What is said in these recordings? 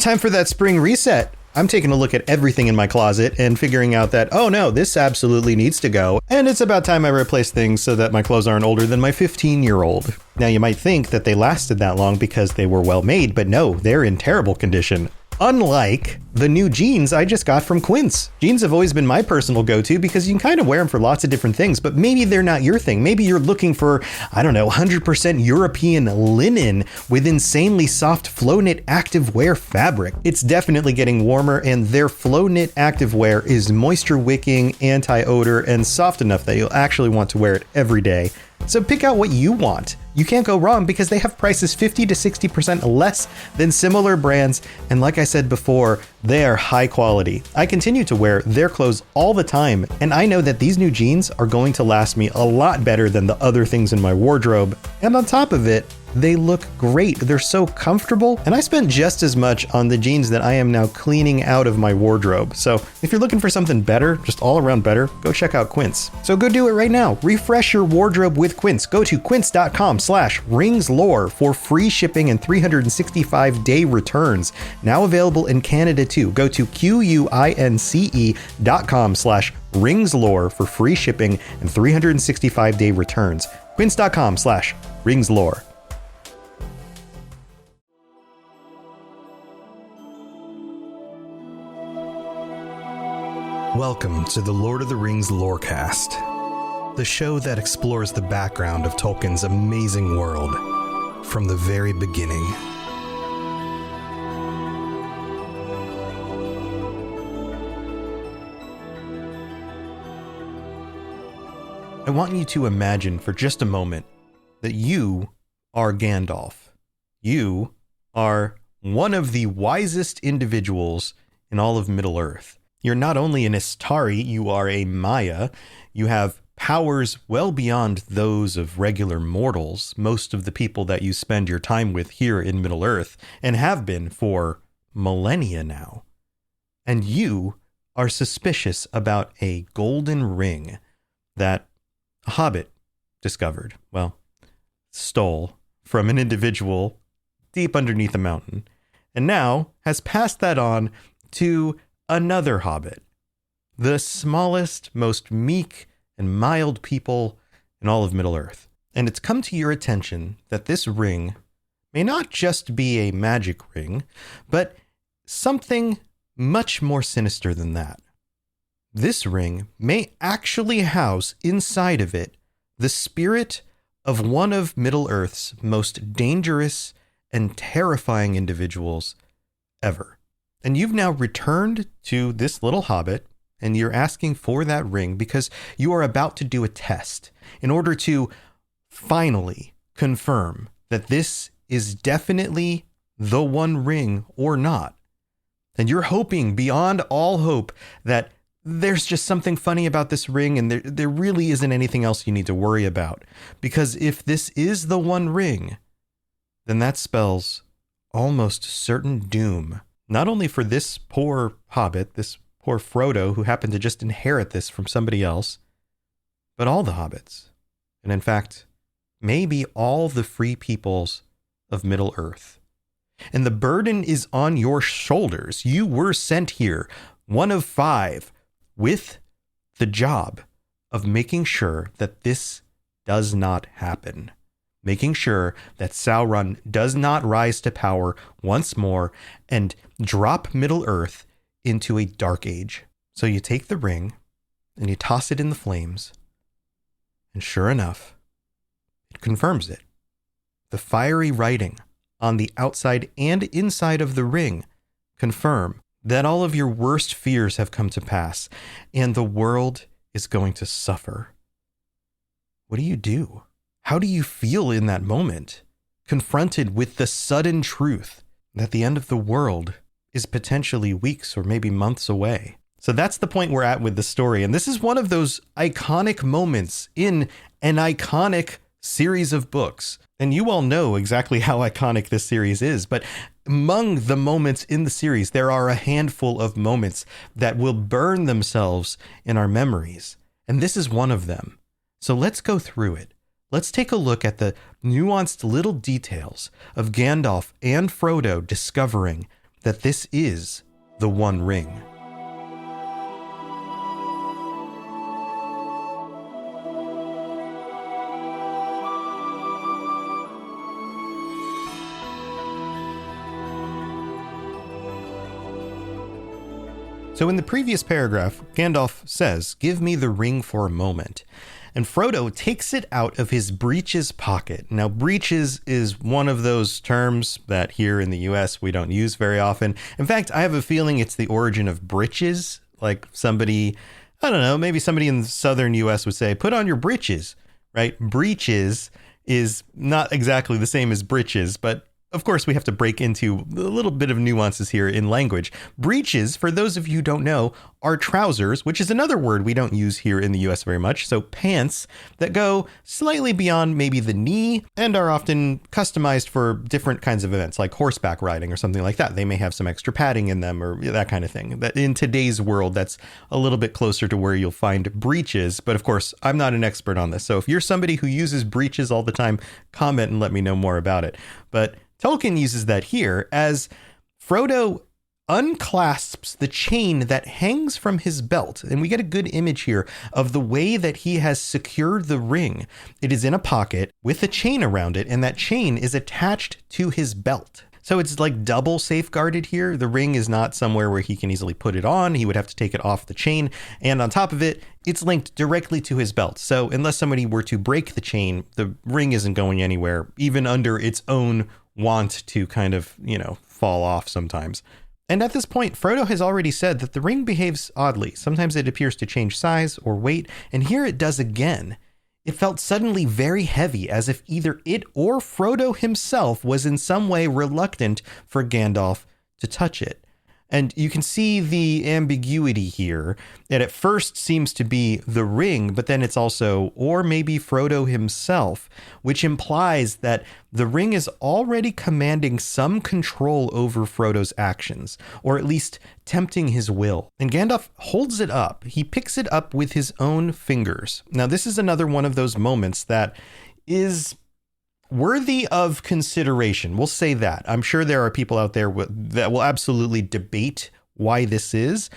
time for that spring reset. I'm taking a look at everything in my closet and figuring out that, oh no, this absolutely needs to go. And it's about time I replace things so that my clothes aren't older than my 15-year-old. Now you might think that they lasted that long because they were well made, but no, they're in terrible condition. Unlike the new jeans I just got from Quince. Jeans have always been my personal go-to because you can kind of wear them for lots of different things, but maybe they're not your thing. Maybe you're looking for, 100% European linen with insanely soft flow knit activewear fabric. It's definitely getting warmer, and their flow knit activewear is moisture wicking, anti-odor, and soft enough that you'll actually want to wear it every day. So pick out what you want. You can't go wrong because they have prices 50 to 60% less than similar brands. And like I said before, they are high quality. I continue to wear their clothes all the time, and I know that these new jeans are going to last me a lot better than the other things in my wardrobe. And on top of it, they look great. They're so comfortable, and I spent just as much on the jeans that I am now cleaning out of my wardrobe. So if you're looking for something better, just all around better, go check out Quince. So go do it right now. Refresh your wardrobe with Quince. Go to quince.com/ringslore for free shipping and 365-day returns. Now available in Canada too. Go to quince.com/ringslore for free shipping and 365-day returns. Quince.com/ringslore. Welcome to the Lord of the Rings Lorecast, the show that explores the background of Tolkien's amazing world from the very beginning. I want you to imagine for just a moment that you are Gandalf. You are one of the wisest individuals in all of Middle-earth. You're not only an Istari, you are a Maya. You have powers well beyond those of regular mortals, most of the people that you spend your time with here in Middle-earth, and have been for millennia now. And you are suspicious about a golden ring that a hobbit discovered, stole from an individual deep underneath a mountain, and now has passed that on to another hobbit, the smallest, most meek and mild people in all of Middle-earth. And it's come to your attention that this ring may not just be a magic ring, but something much more sinister than that. This ring may actually house inside of it the spirit of one of Middle-earth's most dangerous and terrifying individuals ever. And you've now returned to this little hobbit, and you're asking for that ring because you are about to do a test in order to finally confirm that this is definitely the one ring or not. And you're hoping beyond all hope that there's just something funny about this ring, and there really isn't anything else you need to worry about. Because if this is the one ring, then that spells almost certain doom. Not only for this poor hobbit, this poor Frodo, who happened to just inherit this from somebody else, but all the hobbits. And in fact, maybe all the free peoples of Middle-earth. And the burden is on your shoulders. You were sent here, one of 5, with the job of making sure that this does not happen. Making sure that Sauron does not rise to power once more and drop Middle-earth into a dark age. So you take the ring and you toss it in the flames, and sure enough, it confirms it. The fiery writing on the outside and inside of the ring confirm that all of your worst fears have come to pass, and the world is going to suffer. What do? How do you feel in that moment, confronted with the sudden truth that the end of the world is potentially weeks or maybe months away? So that's the point we're at with the story. And this is one of those iconic moments in an iconic series of books. And you all know exactly how iconic this series is. But among the moments in the series, there are a handful of moments that will burn themselves in our memories. And this is one of them. So let's go through it. Let's take a look at the nuanced little details of Gandalf and Frodo discovering that this is the One Ring. So in the previous paragraph, Gandalf says, "Give me the ring for a moment." And Frodo takes it out of his breeches pocket. Now, breeches is one of those terms that here in the US we don't use very often. In fact, I have a feeling it's the origin of breeches. Like somebody, I don't know, maybe somebody in the southern US would say, "Put on your breeches," right? Breeches is not exactly the same as breeches, but of course, we have to break into a little bit of nuances here in language. Breeches, for those of you who don't know, are trousers, which is another word we don't use here in the US very much. So pants that go slightly beyond maybe the knee and are often customized for different kinds of events like horseback riding or something like that. They may have some extra padding in them or that kind of thing. That in today's world, that's a little bit closer to where you'll find breeches. But of course, I'm not an expert on this. So if you're somebody who uses breeches all the time, comment and let me know more about it. But Tolkien uses that here as Frodo unclasps the chain that hangs from his belt. And we get a good image here of the way that he has secured the ring. It is in a pocket with a chain around it, and that chain is attached to his belt. So it's like double safeguarded here. The ring is not somewhere where he can easily put it on. He would have to take it off the chain. And on top of it, it's linked directly to his belt. So unless somebody were to break the chain, the ring isn't going anywhere, even under its own want to kind of, fall off sometimes. And at this point, Frodo has already said that the ring behaves oddly. Sometimes it appears to change size or weight, and here it does again. It felt suddenly very heavy, as if either it or Frodo himself was in some way reluctant for Gandalf to touch it. And you can see the ambiguity here. It at first seems to be the ring, but then it's also, or maybe Frodo himself, which implies that the ring is already commanding some control over Frodo's actions, or at least tempting his will. And Gandalf holds it up. He picks it up with his own fingers. Now, this is another one of those moments that is worthy of consideration. We'll say that. I'm sure there are people out there that will absolutely debate why this is,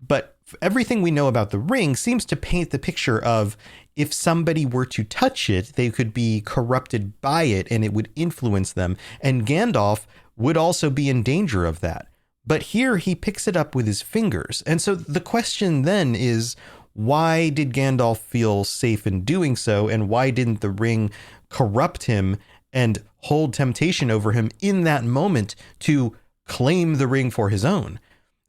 but everything we know about the ring seems to paint the picture of if somebody were to touch it, they could be corrupted by it and it would influence them. And Gandalf would also be in danger of that. But here he picks it up with his fingers. And so the question then is, why did Gandalf feel safe in doing so? And why didn't the ring corrupt him and hold temptation over him in that moment to claim the ring for his own?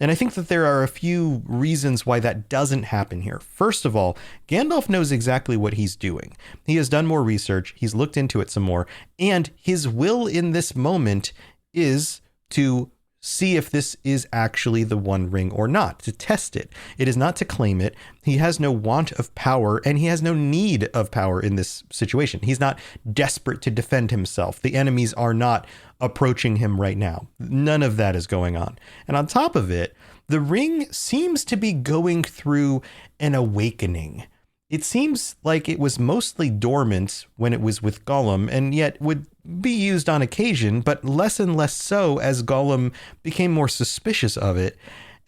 And I think that there are a few reasons why that doesn't happen here. First of all, Gandalf knows exactly what he's doing. He has done more research, he's looked into it some more, and his will in this moment is to see if this is actually the One Ring or not, to test it. It is not to claim it. He has no want of power, and he has no need of power in this situation. He's not desperate to defend himself. The enemies are not approaching him right now. None of that is going on. And on top of it, the ring seems to be going through an awakening. It seems like it was mostly dormant when it was with Gollum, and yet would be used on occasion, but less and less so as Gollum became more suspicious of it,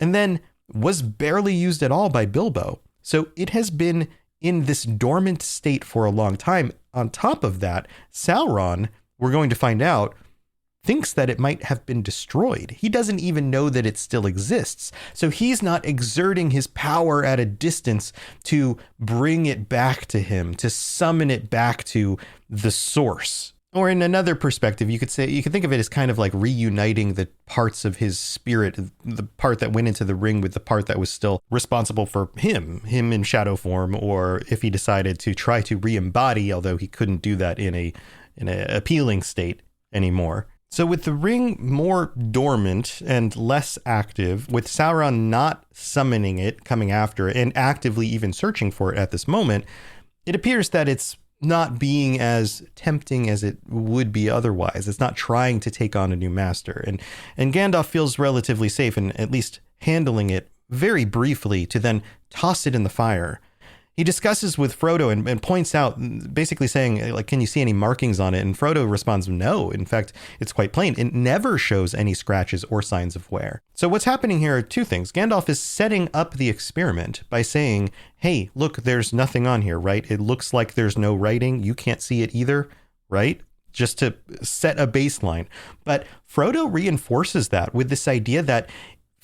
and then was barely used at all by Bilbo. So it has been in this dormant state for a long time. On top of that, Sauron, we're going to find out, thinks that it might have been destroyed. He doesn't even know that it still exists. So he's not exerting his power at a distance to bring it back to him, to summon it back to the source. Or in another perspective, you could think of it as kind of like reuniting the parts of his spirit, the part that went into the ring with the part that was still responsible for him in shadow form, or if he decided to try to re-embody, although he couldn't do that in a appealing state anymore. So with the ring more dormant and less active, with Sauron not summoning it, coming after it, and actively even searching for it at this moment, it appears that it's not being as tempting as it would be otherwise. It's not trying to take on a new master. And Gandalf feels relatively safe in at least handling it very briefly to then toss it in the fire. He discusses with Frodo and points out, basically saying, like, can you see any markings on it? And Frodo responds, no. In fact, it's quite plain. It never shows any scratches or signs of wear. So what's happening here are two things. Gandalf is setting up the experiment by saying, hey, look, there's nothing on here, right? It looks like there's no writing. You can't see it either, right? Just to set a baseline. But Frodo reinforces that with this idea that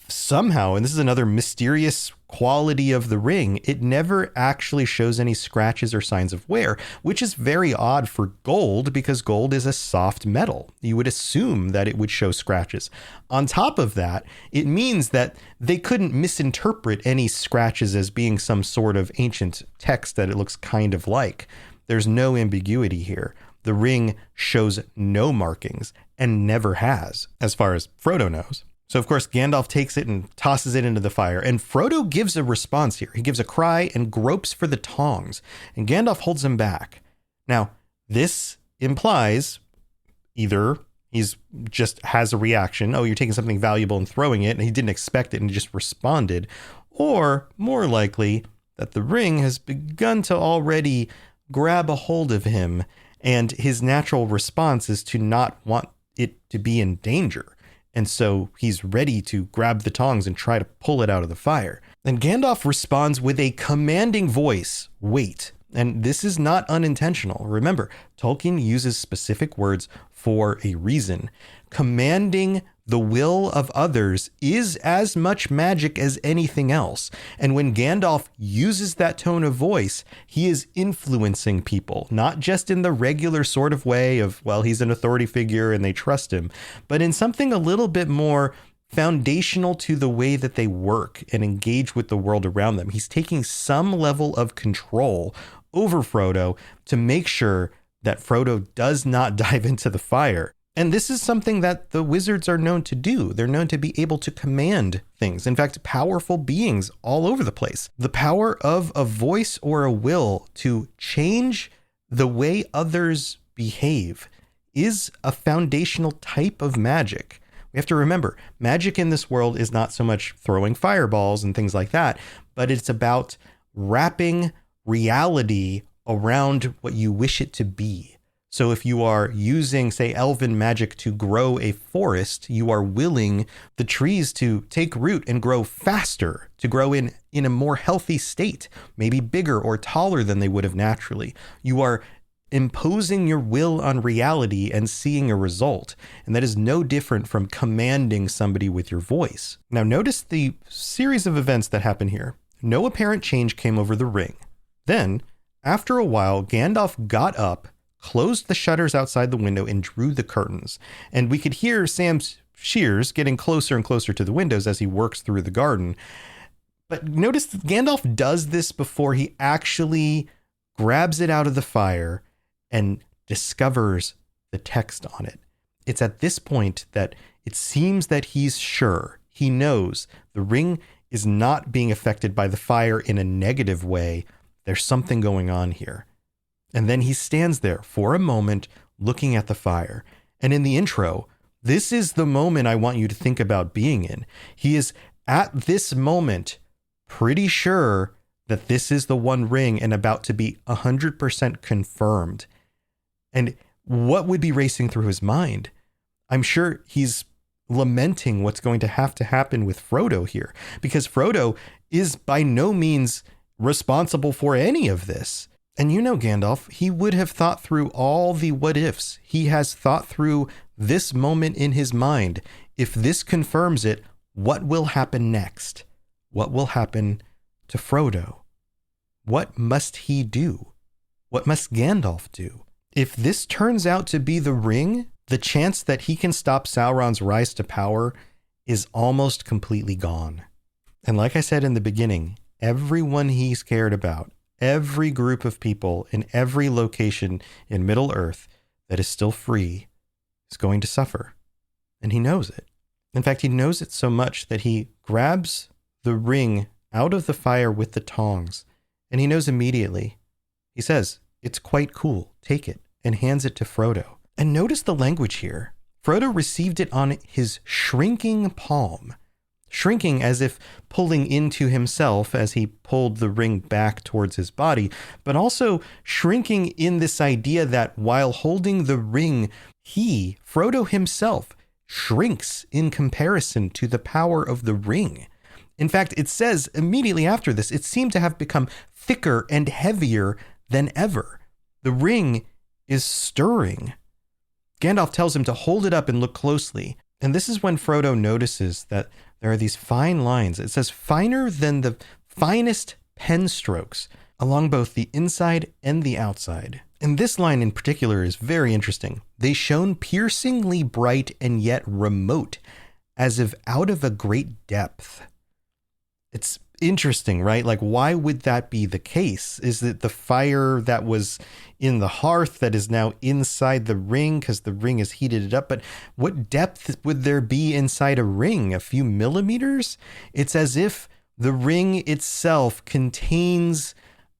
somehow, and this is another mysterious quality of the ring, it never actually shows any scratches or signs of wear, which is very odd for gold because gold is a soft metal. You would assume that it would show scratches. On top of that, it means that they couldn't misinterpret any scratches as being some sort of ancient text that it looks kind of like. There's no ambiguity here. The ring shows no markings and never has, as far as Frodo knows. So, of course, Gandalf takes it and tosses it into the fire. And Frodo gives a response here. He gives a cry and gropes for the tongs. And Gandalf holds him back. Now, this implies either he's just has a reaction. Oh, you're taking something valuable and throwing it. And he didn't expect it and he just responded. Or, more likely, that the ring has begun to already grab a hold of him. And his natural response is to not want it to be in danger. And so he's ready to grab the tongs and try to pull it out of the fire. And Gandalf responds with a commanding voice, wait. And this is not unintentional. Remember, Tolkien uses specific words for a reason. Commanding the will of others is as much magic as anything else. And when Gandalf uses that tone of voice, he is influencing people, not just in the regular sort of way of, well, he's an authority figure and they trust him, but in something a little bit more foundational to the way that they work and engage with the world around them. He's taking some level of control over Frodo to make sure that Frodo does not dive into the fire. And this is something that the wizards are known to do. They're known to be able to command things. In fact, powerful beings all over the place. The power of a voice or a will to change the way others behave is a foundational type of magic. We have to remember, magic in this world is not so much throwing fireballs and things like that, but it's about wrapping reality around what you wish it to be. So if you are using, say, elven magic to grow a forest, you are willing the trees to take root and grow faster, to grow in a more healthy state, maybe bigger or taller than they would have naturally. You are imposing your will on reality and seeing a result. And that is no different from commanding somebody with your voice. Now notice the series of events that happen here. No apparent change came over the ring. Then, after a while, Gandalf got up, closed the shutters outside the window, and drew the curtains. And we could hear Sam's shears getting closer and closer to the windows as he works through the garden. But notice that Gandalf does this before he actually grabs it out of the fire and discovers the text on it. It's at this point that it seems that he's sure, he knows the ring is not being affected by the fire in a negative way. There's something going on here. And then he stands there for a moment looking at the fire. And in the intro, this is the moment I want you to think about being in. He is at this moment pretty sure that this is the one ring and about to be 100% confirmed. And what would be racing through his mind? I'm sure he's lamenting what's going to happen with Frodo here, because Frodo is by no means responsible for any of this. And you know Gandalf, he would have thought through all the what ifs. He has thought through this moment in his mind. If this confirms it, what will happen next? What will happen to Frodo? What must he do? What must Gandalf do? If this turns out to be the ring, the chance that he can stop Sauron's rise to power is almost completely gone. And like I said in the beginning, everyone he's cared about, every group of people in every location in Middle-earth that is still free is going to suffer. And he knows it. In fact, he knows it so much that he grabs the ring out of the fire with the tongs, and he knows immediately. He says, "It's quite cool. Take it," and hands it to Frodo. And notice the language here. Frodo received it on his shrinking palm. shrinking as if pulling into himself as he pulled the ring back towards his body, but also shrinking in this idea that while holding the ring, he, Frodo himself, shrinks in comparison to the power of the ring. In fact, it says immediately after this, it seemed to have become thicker and heavier than ever. The ring is stirring. Gandalf tells him to hold it up and look closely. And this is when Frodo notices that there are these fine lines. It says finer than the finest pen strokes along both the inside and the outside. And this line in particular is very interesting. They shone piercingly bright and yet remote, as if out of a great depth. It's interesting, right? Like, why would that be the case? Is it the fire that was in the hearth that is now inside the ring because the ring has heated it up? But what depth would there be inside a ring? A few millimeters? It's as if the ring itself contains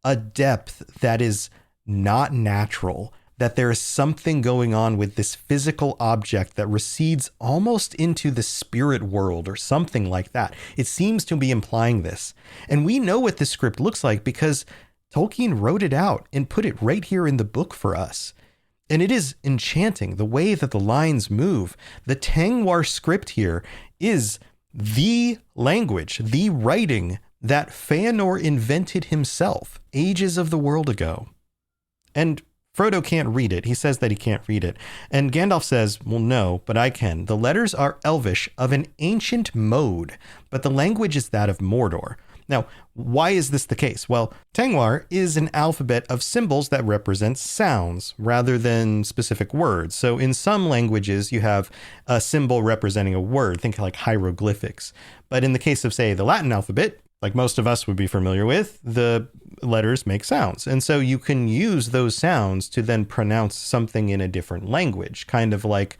a depth that is not natural, that there is something going on with this physical object that recedes almost into the spirit world or something like that. It seems to be implying this. And we know what this script looks like because Tolkien wrote it out and put it right here in the book for us. And it is enchanting the way that the lines move. The Tengwar script here is the language, the writing that Feanor invented himself ages of the world ago. And Frodo can't read it. He says that he can't read it. And Gandalf says, well, no, but I can. The letters are Elvish of an ancient mode, but the language is that of Mordor. Now, why is this the case? Well, Tengwar is an alphabet of symbols that represent sounds rather than specific words. So in some languages, you have a symbol representing a word. Think like hieroglyphics. But in the case of, say, the Latin alphabet, like most of us would be familiar with, the letters make sounds. And so you can use those sounds to then pronounce something in a different language, kind of like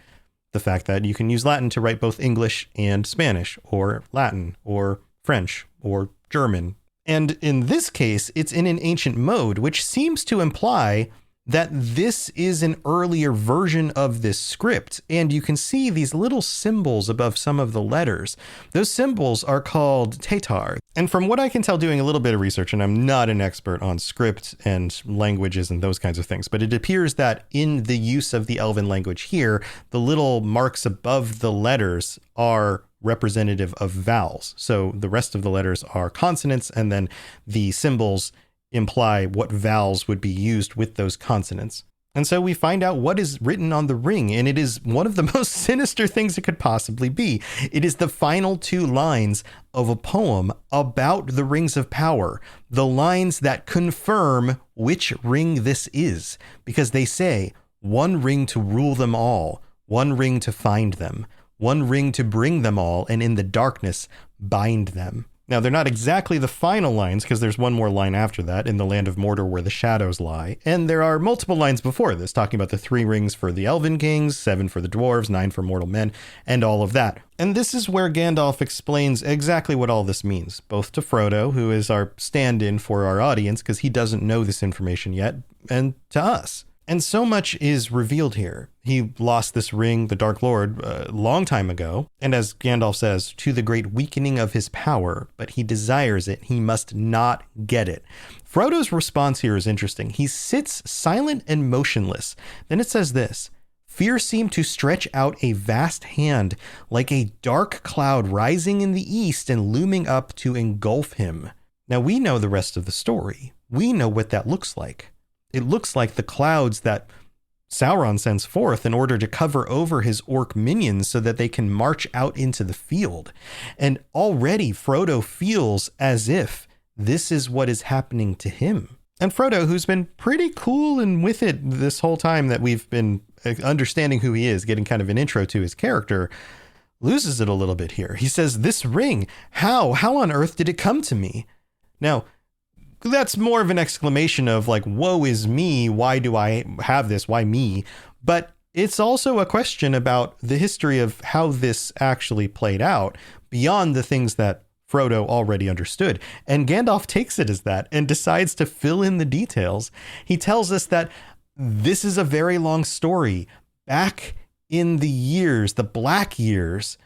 the fact that you can use Latin to write both English and Spanish, or Latin, or French, or German. And in this case, it's in an ancient mode, which seems to imply that this is an earlier version of this script. And you can see these little symbols above some of the letters. Those symbols are called FotR. And from what I can tell doing a little bit of research, and I'm not an expert on script and languages and those kinds of things, but it appears that in the use of the Elven language here, the little marks above the letters are representative of vowels. So the rest of the letters are consonants, and then the symbols imply what vowels would be used with those consonants. And so we find out what is written on the ring, and it is one of the most sinister things it could possibly be. It is the final two lines of a poem about the rings of power, the lines that confirm which ring this is, because they say, one ring to rule them all, one ring to find them, one ring to bring them all, and in the darkness bind them. Now, they're not exactly the final lines, because there's one more line after that, in the land of Mordor where the shadows lie. And there are multiple lines before this, talking about the 3 rings for the Elven kings, 7 for the dwarves, 9 for mortal men, and all of that. And this is where Gandalf explains exactly what all this means, both to Frodo, who is our stand-in for our audience, because he doesn't know this information yet, and to us. And so much is revealed here. He lost this ring, the Dark Lord, a long time ago. And as Gandalf says, to the great weakening of his power, but he desires it. He must not get it. Frodo's response here is interesting. He sits silent and motionless. Then it says this: fear seemed to stretch out a vast hand like a dark cloud rising in the east and looming up to engulf him. Now we know the rest of the story. We know what that looks like. It looks like the clouds that Sauron sends forth in order to cover over his orc minions so that they can march out into the field. And already Frodo feels as if this is what is happening to him. And Frodo, who's been pretty cool and with it this whole time that we've been understanding who he is, getting kind of an intro to his character, loses it a little bit here. He says, this ring, how on earth did it come to me? Now, that's more of an exclamation of like, woe is me. Why do I have this? Why me? But it's also a question about the history of how this actually played out beyond the things that Frodo already understood. And Gandalf takes it as that and decides to fill in the details. He tells us that this is a very long story. Back in the years, the Black Years,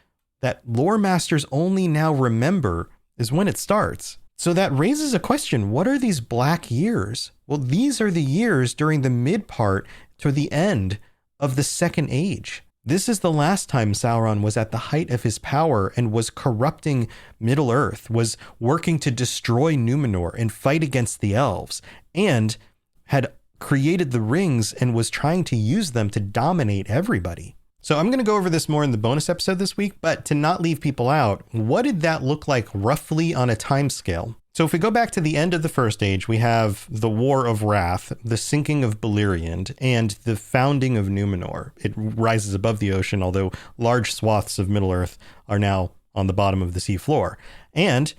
that lore masters only now remember is when it starts. So that raises a question. What are these black years? Well, these are the years during the mid part to the end of the Second Age. This is the last time Sauron was at the height of his power and was corrupting Middle-earth, was working to destroy Numenor and fight against the elves, and had created the rings and was trying to use them to dominate everybody. So I'm going to go over this more in the bonus episode this week, but to not leave people out, what did that look like roughly on a time scale? So if we go back to the end of the First Age, we have the War of Wrath, the sinking of Beleriand, and the founding of Numenor. It rises above the ocean, although large swaths of Middle-earth are now on the bottom of the sea floor. And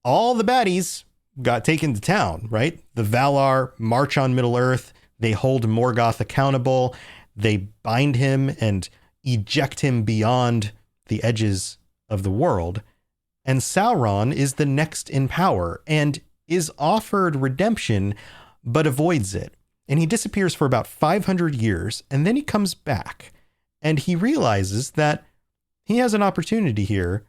all the baddies got taken to town, right? The Valar march on Middle-earth. They hold Morgoth accountable. They bind him and eject him beyond the edges of the world. And Sauron is the next in power and is offered redemption, but avoids it. And he disappears for about 500 years, and then he comes back. And he realizes that he has an opportunity here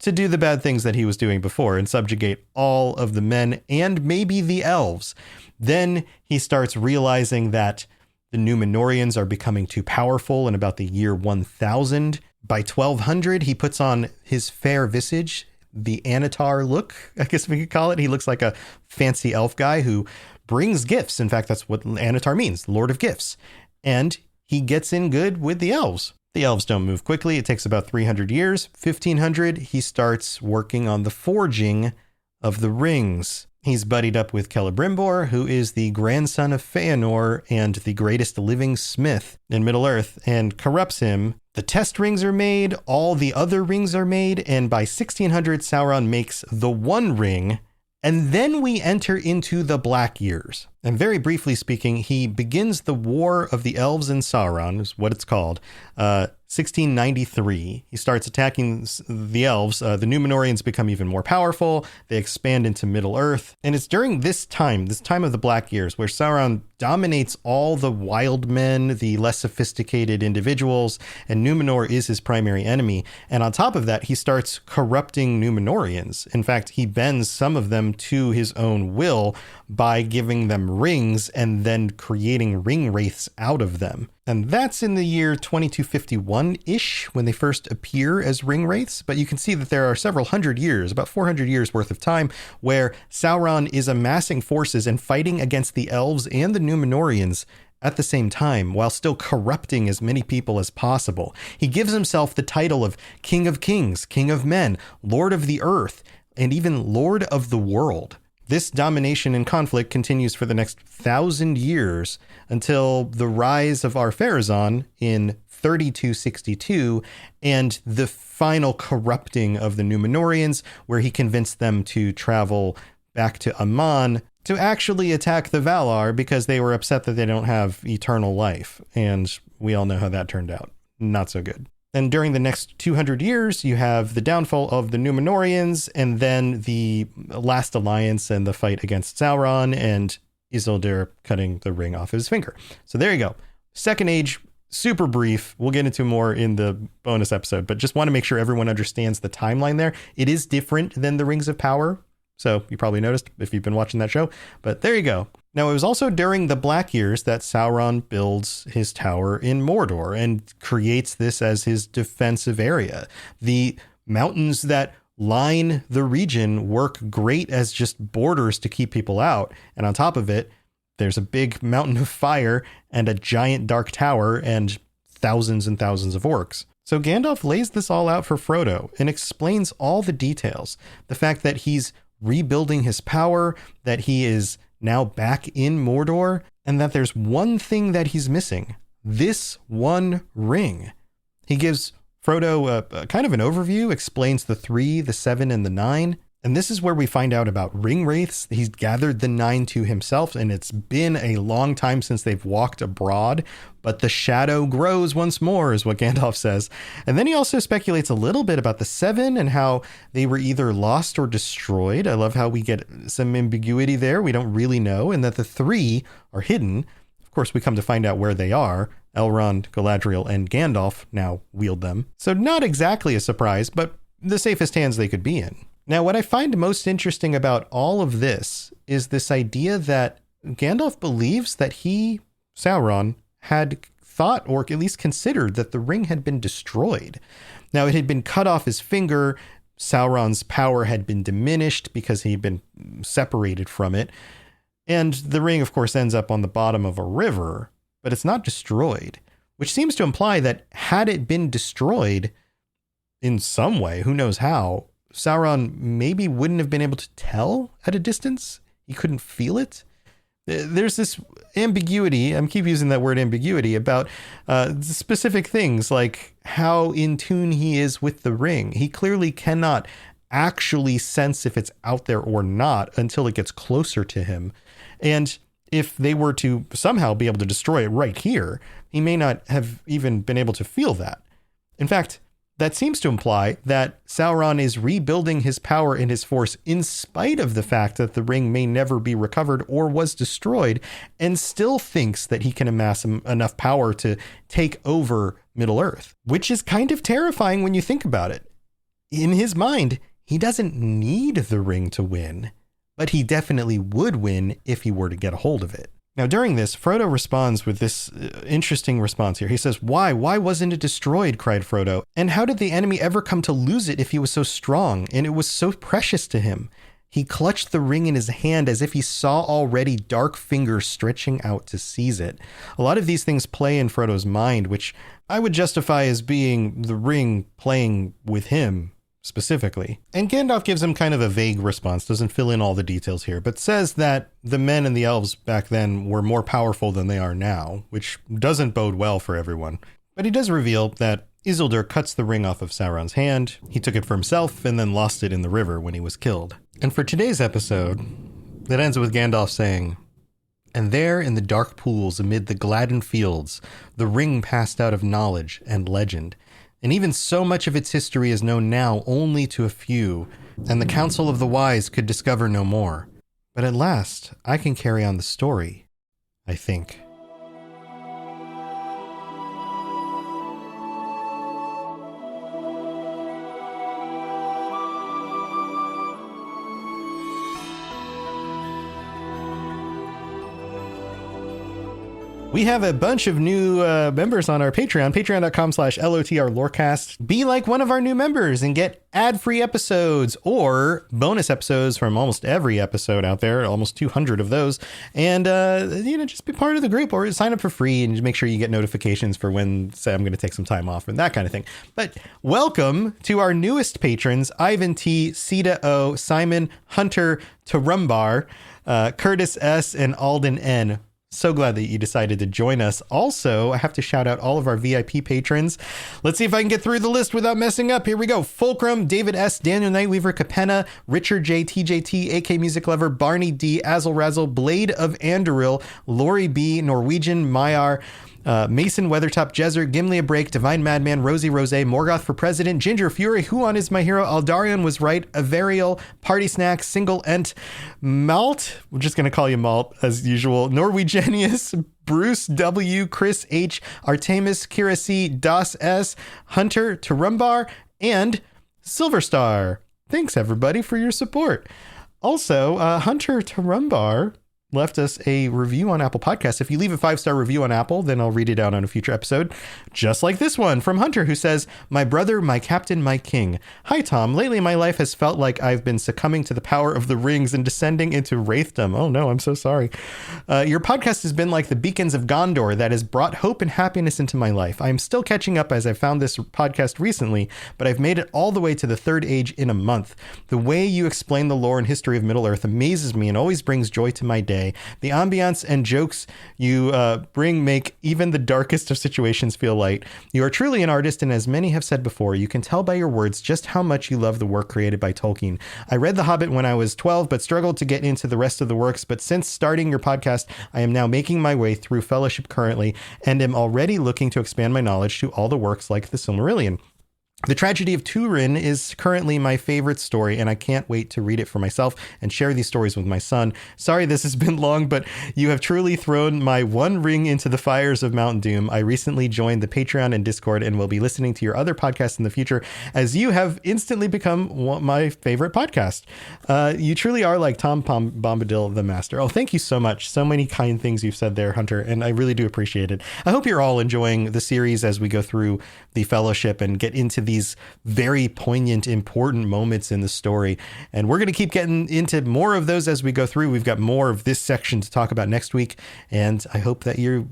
to do the bad things that he was doing before and subjugate all of the men and maybe the elves. Then he starts realizing that the Númenóreans are becoming too powerful in about the year 1000. By 1200, he puts on his fair visage, the Anatar look, I guess we could call it. He looks like a fancy elf guy who brings gifts. In fact, that's what Anatar means, Lord of Gifts. And he gets in good with the elves. The elves don't move quickly. It takes about 300 years. 1500, he starts working on the forging of the rings. He's buddied up with Celebrimbor, who is the grandson of Feanor and the greatest living smith in Middle-earth, and corrupts him. The test rings are made, all the other rings are made, and by 1600, Sauron makes the One Ring, and then we enter into the Black Years. And very briefly speaking, he begins the War of the Elves and Sauron, is what it's called, 1693. He starts attacking the elves. The Númenóreans become even more powerful. They expand into Middle-earth. And it's during this time of the Black Years, where Sauron dominates all the wild men, the less sophisticated individuals, and Numenor is his primary enemy. And on top of that, he starts corrupting Númenóreans. In fact, he bends some of them to his own will by giving them rings and then creating ring wraiths out of them. And that's in the year 2251-ish when they first appear as ring wraiths. But you can see that there are several hundred years, about 400 years worth of time, where Sauron is amassing forces and fighting against the elves and the Númenóreans at the same time, while still corrupting as many people as possible. He gives himself the title of King of Kings, King of Men, Lord of the Earth, and even Lord of the World. This domination and conflict continues for the next 1,000 years until the rise of Ar-Pharazôn in 3262 and the final corrupting of the Númenóreans, where he convinced them to travel back to Aman to actually attack the Valar because they were upset that they don't have eternal life. And we all know how that turned out. Not so good. And during the next 200 years, you have the downfall of the Númenóreans, and then the last alliance and the fight against Sauron and Isildur cutting the ring off his finger. So there you go. Second Age, super brief. We'll get into more in the bonus episode, but just want to make sure everyone understands the timeline there. It is different than the Rings of Power. So you probably noticed if you've been watching that show, but there you go. Now, it was also during the Black Years that Sauron builds his tower in Mordor and creates this as his defensive area. The mountains that line the region work great as just borders to keep people out. And on top of it, there's a big mountain of fire and a giant dark tower and thousands and thousands of orcs. So Gandalf lays this all out for Frodo and explains all the details. The fact that he's rebuilding his power, that he is now back in Mordor, and that there's one thing that he's missing. This one ring. He gives Frodo a kind of an overview, explains the 3, the 7, and the 9. And this is where we find out about ring wraiths. He's gathered the 9 to himself, and it's been a long time since they've walked abroad, but the shadow grows once more, is what Gandalf says. And then he also speculates a little bit about the 7 and how they were either lost or destroyed. I love how we get some ambiguity there. We don't really know. And that the 3 are hidden. Of course, we come to find out where they are Elrond, Galadriel, and Gandalf now wield them. So not exactly a surprise, but the safest hands they could be in. Now, what I find most interesting about all of this is this idea that Gandalf believes that he, Sauron, had thought or at least considered that the ring had been destroyed. Now, it had been cut off his finger. Sauron's power had been diminished because he'd been separated from it. And the ring, of course, ends up on the bottom of a river, but it's not destroyed, which seems to imply that had it been destroyed in some way, who knows how, Sauron maybe wouldn't have been able to tell at a distance. He couldn't feel it. There's this ambiguity, I keep using that word ambiguity, about specific things like how in tune he is with the ring. He clearly cannot actually sense if it's out there or not until it gets closer to him. And if they were to somehow be able to destroy it right here, he may not have even been able to feel that. In fact, that seems to imply that Sauron is rebuilding his power and his force in spite of the fact that the ring may never be recovered or was destroyed, and still thinks that he can amass enough power to take over Middle-earth, which is kind of terrifying when you think about it. In his mind, he doesn't need the ring to win, but he definitely would win if he were to get a hold of it. Now, during this, Frodo responds with this interesting response here. He says, Why wasn't it destroyed? Cried Frodo. And how did the enemy ever come to lose it if he was so strong and it was so precious to him? He clutched the ring in his hand as if he saw already dark fingers stretching out to seize it. A lot of these things play in Frodo's mind, which I would justify as being the ring playing with him specifically. And Gandalf gives him kind of a vague response, doesn't fill in all the details here, but says that the men and the elves back then were more powerful than they are now, which doesn't bode well for everyone. But he does reveal that Isildur cuts the ring off of Sauron's hand. He took it for himself and then lost it in the river when he was killed. And for today's episode, that ends with Gandalf saying, And there in the dark pools amid the gladdened fields, the ring passed out of knowledge and legend. And even so much of its history is known now only to a few, and the council of the wise could discover no more. But at last, I can carry on the story, I think. We have a bunch of new members on our Patreon, patreon.com/LOTR Lorecast. Be like one of our new members and get ad-free episodes or bonus episodes from almost every episode out there, almost 200 of those. And, just be part of the group or sign up for free and make sure you get notifications for when, say, I'm going to take some time off and that kind of thing. But welcome to our newest patrons, Ivan T, Sita O, Simon, Hunter, Tarumbar, Curtis S, and Alden N. So glad that you decided to join us. Also, I have to shout out all of our VIP patrons. Let's see if I can get through the list without messing up. Here we go. Fulcrum, David S, Daniel Nightweaver, Capenna, Richard J, TJT, AK Music Lover, Barney D, Azzle Razzle, Blade of Andoril, Lori B, Norwegian Mayar, Mason Weathertop, Jezer, Gimli a Break, Divine Madman, Rosie Rose, Morgoth for President, Ginger Fury, Huon is my hero, Aldarion was right, Averial, Party Snack, Single Ent, Malt, we're just going to call you Malt as usual, Norwegianius, Bruce W, Chris H, Artemis, Kira C, Das S, Hunter, Tarumbar, and Silverstar. Thanks everybody for your support. Also, Hunter Tarumbar left us a review on Apple Podcasts. If you leave a 5-star review on Apple, then I'll read it out on a future episode. Just like this one from Hunter, who says, My brother, my captain, my king. Hi, Tom. Lately, my life has felt like I've been succumbing to the power of the rings and descending into wraithdom. Oh, no, I'm so sorry. Your podcast has been like the beacons of Gondor that has brought hope and happiness into my life. I'm still catching up as I found this podcast recently, but I've made it all the way to the third age in a month. The way you explain the lore and history of Middle-earth amazes me and always brings joy to my day. The ambiance and jokes you bring make even the darkest of situations feel light. You are truly an artist, and as many have said before, you can tell by your words just how much you love the work created by Tolkien. I read The Hobbit when I was 12, but struggled to get into the rest of the works. But since starting your podcast, I am now making my way through Fellowship currently, and am already looking to expand my knowledge to all the works like the Silmarillion. The Tragedy of Turin is currently my favorite story, and I can't wait to read it for myself and share these stories with my son. Sorry this has been long, but you have truly thrown my one ring into the fires of Mount Doom. I recently joined the Patreon and Discord and will be listening to your other podcasts in the future, as you have instantly become my favorite podcast. You truly are like Tom Bombadil, the master. Oh, thank you so much. So many kind things you've said there, Hunter, and I really do appreciate it. I hope you're all enjoying the series as we go through the Fellowship and get into these very poignant, important moments in the story. And we're going to keep getting into more of those as we go through. We've got more of this section to talk about next week. And I hope that you're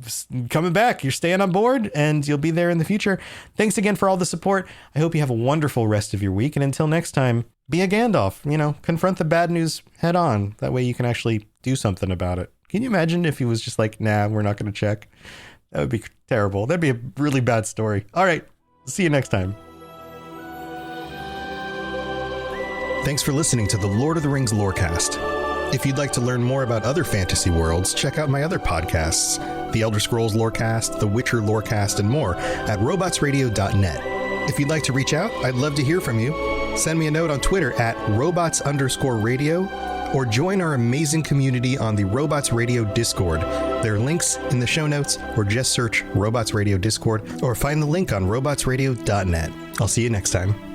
coming back, you're staying on board, and you'll be there in the future. Thanks again for all the support. I hope you have a wonderful rest of your week. And until next time, be a Gandalf, confront the bad news head on. That way you can actually do something about it. Can you imagine if he was just like, nah, we're not going to check? That would be terrible. That'd be a really bad story. All right. See you next time. Thanks for listening to the Lord of the Rings Lorecast. If you'd like to learn more about other fantasy worlds, check out my other podcasts, The Elder Scrolls Lorecast, The Witcher Lorecast, and more at robotsradio.net. If you'd like to reach out, I'd love to hear from you. Send me a note on Twitter at robots_radio, or join our amazing community on the Robots Radio Discord. There are links in the show notes, or just search Robots Radio Discord, or find the link on robotsradio.net. I'll see you next time.